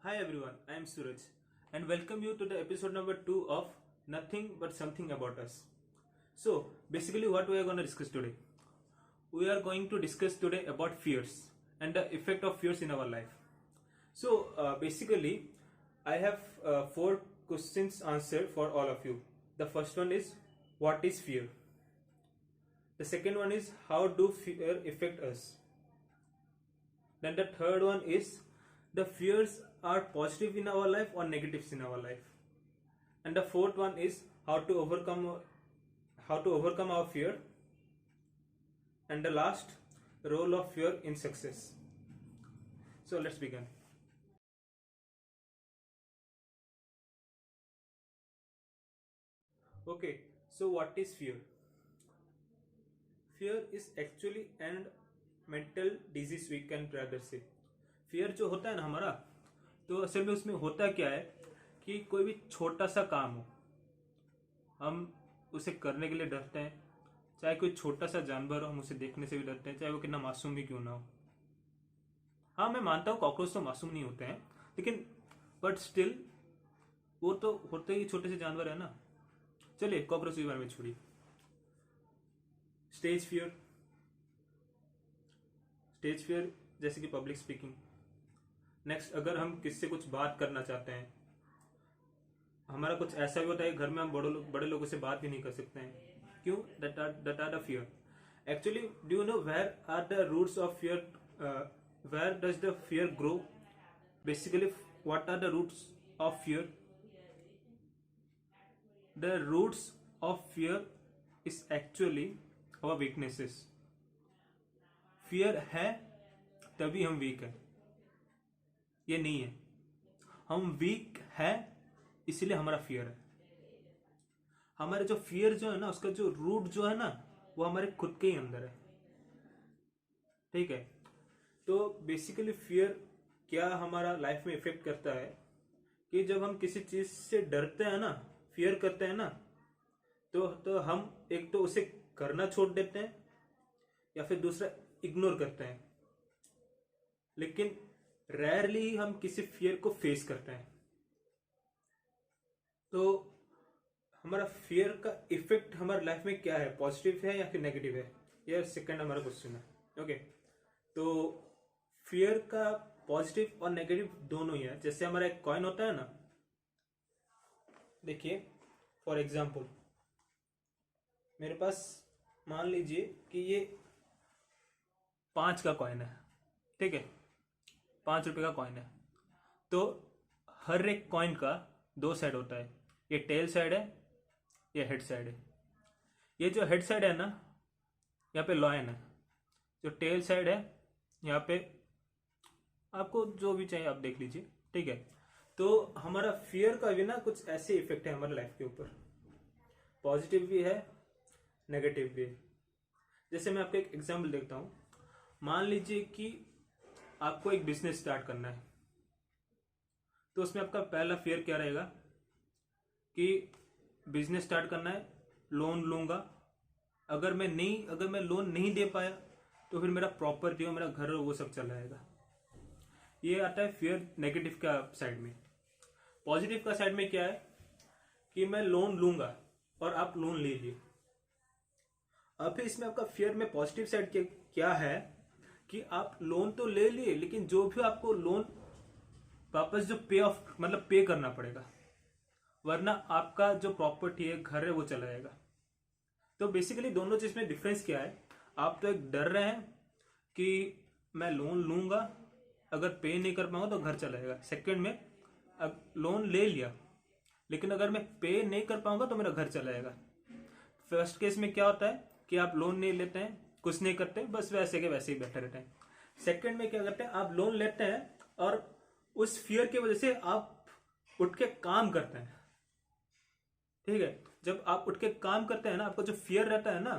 Hi everyone, I am Suraj and welcome you to the episode number 2 of Nothing But Something About Us. So, basically what we are going to discuss today? We are going to discuss today about fears and the effect of fears in our life. So, basically I have 4 questions answered for all of you. The first one is, what is fear? The second one is, how do fear affect us? Then the third one is, the fears are positive in our life or negatives in our life. And the fourth one is, how to overcome our fear. And the last, role of fear in success. So let's begin. Okay, so what is fear? Fear is actually an mental disease, we can rather say. Fear जो होता है ना हमारा, तो असल में उसमें होता क्या है कि कोई भी छोटा सा काम हो, हम उसे करने के लिए डरते हैं. चाहे कोई छोटा सा जानवर हो, हम उसे देखने से भी डरते हैं, चाहे वो कितना मासूम भी क्यों ना हो. हाँ, मैं मानता हूँ कॉकरोच तो मासूम नहीं होते हैं, लेकिन बट स्टिल वो तो होते ही छोटे से जानवर है ना. चलिए कॉकरोच के बारे में छोड़िए. स्टेज फियर जैसे कि पब्लिक स्पीकिंग. नेक्स्ट, अगर हम किससे कुछ बात करना चाहते हैं, हमारा कुछ ऐसा भी होता है घर में हम बड़े लोगों से बात भी नहीं कर सकते हैं. क्यों? That are the fear. Actually do you know where are the roots of fear? Where does the fear grow? Basically what are the roots of fear? The roots of fear is actually our weaknesses. Fear है तभी हम week है, ये नहीं है हम week है इसलिए हमारा फियर है. हमारे जो फियर जो है ना, उसका जो रूट जो है ना, वो हमारे खुद के ही अंदर है. ठीक है. तो बेसिकली फियर क्या हमारा लाइफ में इफेक्ट करता है कि जब हम किसी चीज से डरते हैं ना, फियर करते हैं ना, तो हम एक तो उसे करना छोड़ देते हैं या फिर दूसरा इग्नोर करते हैं. लेकिन रेयरली हम किसी फियर को फेस करते हैं. तो हमारा फियर का इफेक्ट हमारे लाइफ में क्या है, पॉजिटिव है या फिर नेगेटिव है, यह सेकंड हमारा क्वेश्चन है. ओके, तो फियर का पॉजिटिव और नेगेटिव दोनों ही है. जैसे हमारा एक कॉइन होता है ना, देखिए फॉर एग्जांपल मेरे पास मान लीजिए कि ये 5 का कॉइन है. ठीक है, 5 रुपए का कॉइन है. तो हर एक कॉइन का 2 साइड होता है. ये टेल साइड है, ये हेड साइड है. ये जो हेड साइड है ना, यहाँ पे लॉयन है. जो टेल साइड है, यहाँ पे आपको जो भी चाहिए आप देख लीजिए. ठीक है. तो हमारा फियर का भी ना कुछ ऐसे इफेक्ट है हमारे लाइफ के ऊपर. पॉजिटिव भी है, नेगेटिव भी है. जैसे मैं आपको एक एग्जाम्पल देखता हूँ. मान लीजिए कि आपको एक बिजनेस स्टार्ट करना है, तो उसमें आपका पहला फियर क्या रहेगा कि बिजनेस स्टार्ट करना है, लोन लूंगा. अगर मैं लोन नहीं दे पाया तो फिर मेरा प्रॉपर्टी हो, मेरा घर हो, वो सब चला जाएगा. ये आता है फियर नेगेटिव का साइड में. पॉजिटिव का साइड में क्या है कि मैं लोन लूंगा और आप लोन लीजिए. अब फिर इसमें आपका फियर में पॉजिटिव साइड क्या है कि आप लोन तो ले लिए, लेकिन जो भी आपको लोन वापस जो पे करना पड़ेगा, वरना आपका जो प्रॉपर्टी है, घर है, वो चला जाएगा. तो बेसिकली दोनों चीज में डिफरेंस क्या है? आप तो एक डर रहे हैं कि मैं लोन लूंगा, अगर पे नहीं कर पाऊंगा तो घर चला जाएगा. सेकंड में अब लोन ले लिया, लेकिन अगर मैं पे नहीं कर पाऊंगा तो मेरा घर चला जाएगा. फर्स्ट केस में क्या होता है कि आप लोन नहीं लेते हैं, कुछ नहीं करते, बस वैसे के वैसे ही बैठे रहते हैं. सेकंड में क्या करते हैं, आप लोन लेते हैं और उस फियर की वजह से आप उठ के काम करते हैं. ठीक है. जब आप उठ के काम करते हैं ना, आपका जो फियर रहता है ना,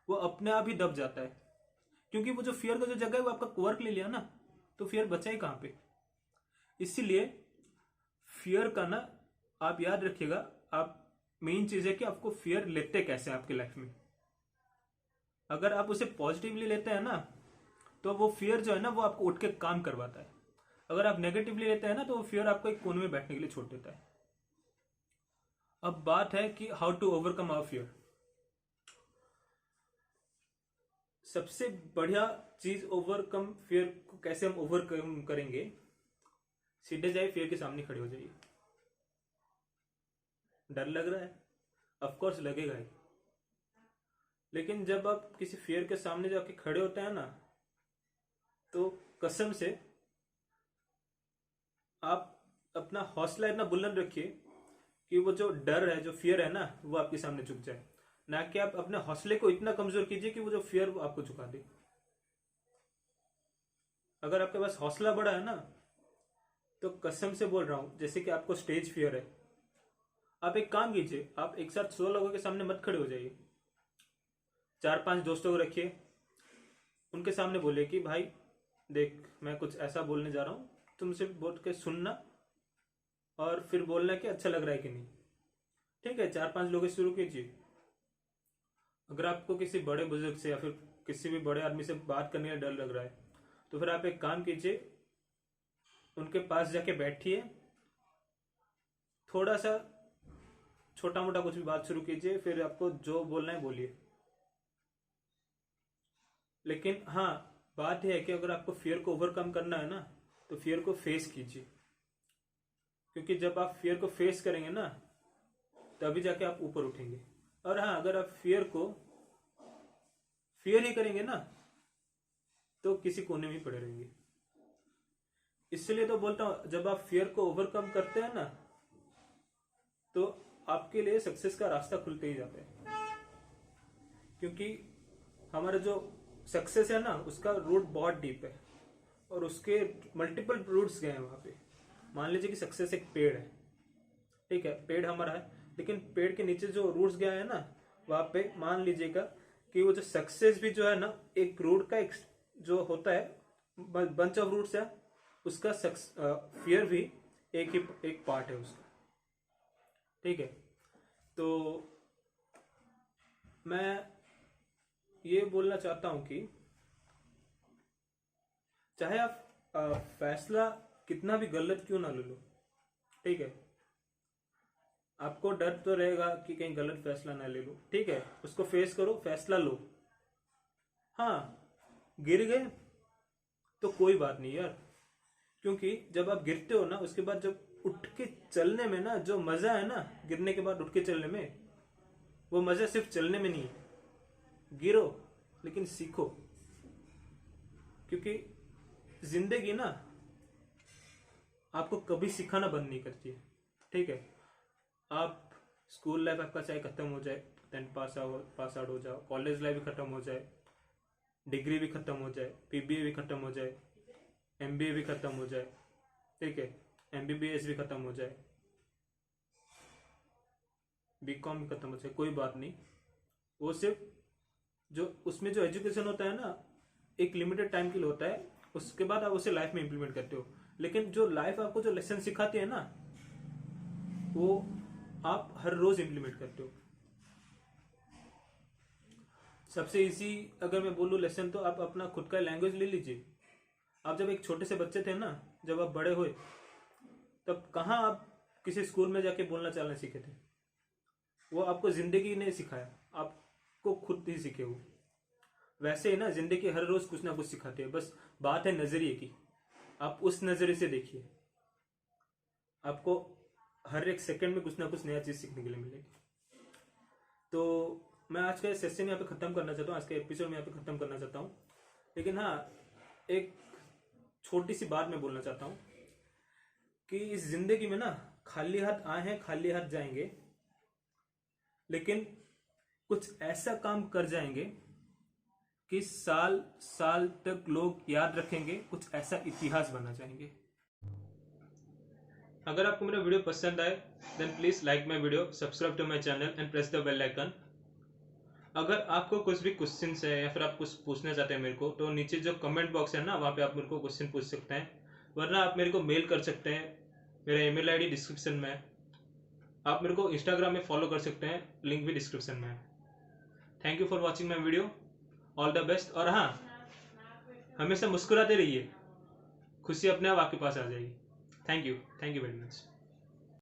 वो अपने आप ही दब जाता है. क्योंकि वो जो फियर का जो जगह है वो आपका वर्क ले लिया ना, तो फियर बचा ही कहां पे. इसीलिए फियर का ना आप याद रखिएगा, आप मेन चीज है कि आपको फियर लेते कैसे हैं आपकी लाइफ में. अगर आप उसे पॉजिटिवली लेते हैं ना, तो वो फियर जो है ना, वो आपको उठ के काम करवाता है. अगर आप नेगेटिवली लेते हैं ना तो फियर आपको एक कोने में बैठने के लिए छोड़ देता है। अब बात है कि how to overcome our fear. सबसे बढ़िया चीज ओवरकम फियर को कैसे हम ओवरकम करेंगे, सीधे जाइए फियर के सामने खड़े हो जाइए। डर लग रहा है, ऑफ कोर्स लगेगा ही, लेकिन जब आप किसी फियर के सामने जाके खड़े होते हैं ना, तो कसम से आप अपना हौसला इतना बुलंद रखिए कि वो जो डर है, जो फियर है ना, वो आपके सामने झुक जाए। ना कि आप अपने हौसले को इतना कमजोर कीजिए कि वो जो फियर वो आपको झुका दे। अगर आपके पास हौसला बड़ा है ना, तो कसम से बोल रहा हूं, जैसे कि आपको स्टेज फियर है, आप एक काम कीजिए, आप एक साथ 100 लोगों के सामने मत खड़े हो जाइए। 4-5 दोस्तों को रखिए, उनके सामने बोलिए कि भाई देख, मैं कुछ ऐसा बोलने जा रहा हूं, तुम सिर्फ बोल के सुनना और फिर बोलना कि अच्छा लग रहा है कि नहीं। ठीक है, 4-5 लोगों से शुरू कीजिए। अगर आपको किसी बड़े बुजुर्ग से या फिर किसी भी बड़े आदमी से बात करने में डर लग रहा है, तो फिर आप एक काम कीजिए, उनके पास जाके बैठिए, थोड़ा सा छोटा मोटा कुछ भी बात शुरू कीजिए, फिर आपको जो बोलना है बोलिए। लेकिन हाँ, बात यह है कि अगर आपको फियर को ओवरकम करना है ना, तो फियर को फेस कीजिए, क्योंकि जब आप फियर को फेस करेंगे ना, तभी जाके आप ऊपर उठेंगे। और हाँ, अगर आप फियर ही करेंगे ना, तो किसी कोने में ही पड़े रहेंगे। इसलिए तो बोलता हूं, जब आप फियर को ओवरकम करते हैं ना, तो आपके लिए सक्सेस का रास्ता खुलते ही जाता है। क्योंकि हमारा जो सक्सेस है ना, उसका रूट बहुत डीप है और उसके मल्टीपल रूट्स गए हैं वहां पे। मान लीजिए कि सक्सेस एक पेड़ है, ठीक है, पेड़ हमारा है, लेकिन पेड़ के नीचे जो रूट्स गए हैं ना, वहां पे मान लीजिएगा कि वो जो सक्सेस भी जो है ना, एक रूट का एक जो होता है, बंच ऑफ रूट्स है, उसका फियर भी एक पार्ट है उसका। ठीक है, तो मैं ये बोलना चाहता हूं कि चाहे आप फैसला कितना भी गलत क्यों ना ले लो, ठीक है, आपको डर तो रहेगा कि कहीं गलत फैसला ना ले लो, ठीक है, उसको फेस करो, फैसला लो। हाँ, गिर गए तो कोई बात नहीं यार, क्योंकि जब आप गिरते हो ना, उसके बाद जब उठ के चलने में ना जो मजा है ना, गिरने के बाद उठ के चलने में, वो मजा सिर्फ चलने में नहीं है। गिरो लेकिन सीखो, क्योंकि जिंदगी ना आपको कभी सिखाना बंद नहीं करती है। ठीक है, आप स्कूल लाइफ आपका चाहे खत्म हो जाए, 10th पास आउट हो जाओ, कॉलेज लाइफ भी खत्म हो जाए, डिग्री भी खत्म हो जाए, पीबीए भी खत्म हो जाए, एमबीए भी खत्म हो जाए, ठीक है, एमबीबीएस भी खत्म हो जाए, बीकॉम भी खत्म हो जाए, कोई बात नहीं। वो सिर्फ जो उसमें जो एजुकेशन होता है ना, एक लिमिटेड टाइम के लिए होता है, उसके बाद आप उसे लाइफ में इंप्लीमेंट करते हो। लेकिन जो लाइफ आपको जो लेसन सिखाती है ना, वो आप हर रोज इंप्लीमेंट करते हो। सबसे इजी अगर मैं बोलूं लेसन, तो आप अपना खुद का लैंग्वेज ले लीजिए। आप जब एक छोटे से बच्चे थे ना, जब आप बड़े हुए, तब कहाँ आप किसी स्कूल में जाके बोलना चालना सीखे थे? वो आपको जिंदगी ने सिखाया, आपको खुद ही सीखे वो। वैसे ही ना, जिंदगी हर रोज कुछ ना कुछ सिखाती है, बस बात है नजरिए की। आप उस नजरिए से देखिए, आपको हर एक सेकंड में कुछ ना कुछ नया चीज सीखने के लिए मिलेगी। तो मैं आज का सेशन यहाँ पे खत्म करना चाहता हूँ, आज का एपिसोड में यहाँ पे खत्म करना चाहता हूँ। लेकिन हाँ, एक छोटी सी बात मैं बोलना चाहता हूँ कि इस जिंदगी में ना, खाली हाथ आए हैं, खाली हाथ जाएंगे, लेकिन कुछ ऐसा काम कर जाएंगे कि साल साल तक लोग याद रखेंगे, कुछ ऐसा इतिहास बना जाएंगे। अगर आपको मेरा वीडियो पसंद आए, then please like my video, subscribe to my channel and press the bell icon. अगर आपको कुछ भी क्वेश्चन है या फिर आप कुछ पूछना चाहते हैं मेरे को, तो नीचे जो कमेंट बॉक्स है ना, वहाँ पे आप मेरे को क्वेश्चन पूछ सकते हैं, वरना आप मेरे को मेल कर सकते हैं। मेरा ईमेल आईडी डिस्क्रिप्शन में है। आप मेरे को इंस्टाग्राम में फॉलो कर सकते हैं, लिंक भी डिस्क्रिप्शन में है। Thank you for watching my video, all the best. और हाँ, हमेशा मुस्कुराते रहिए। खुशी अपने आप आपके पास आ जाएगी। Thank you very much.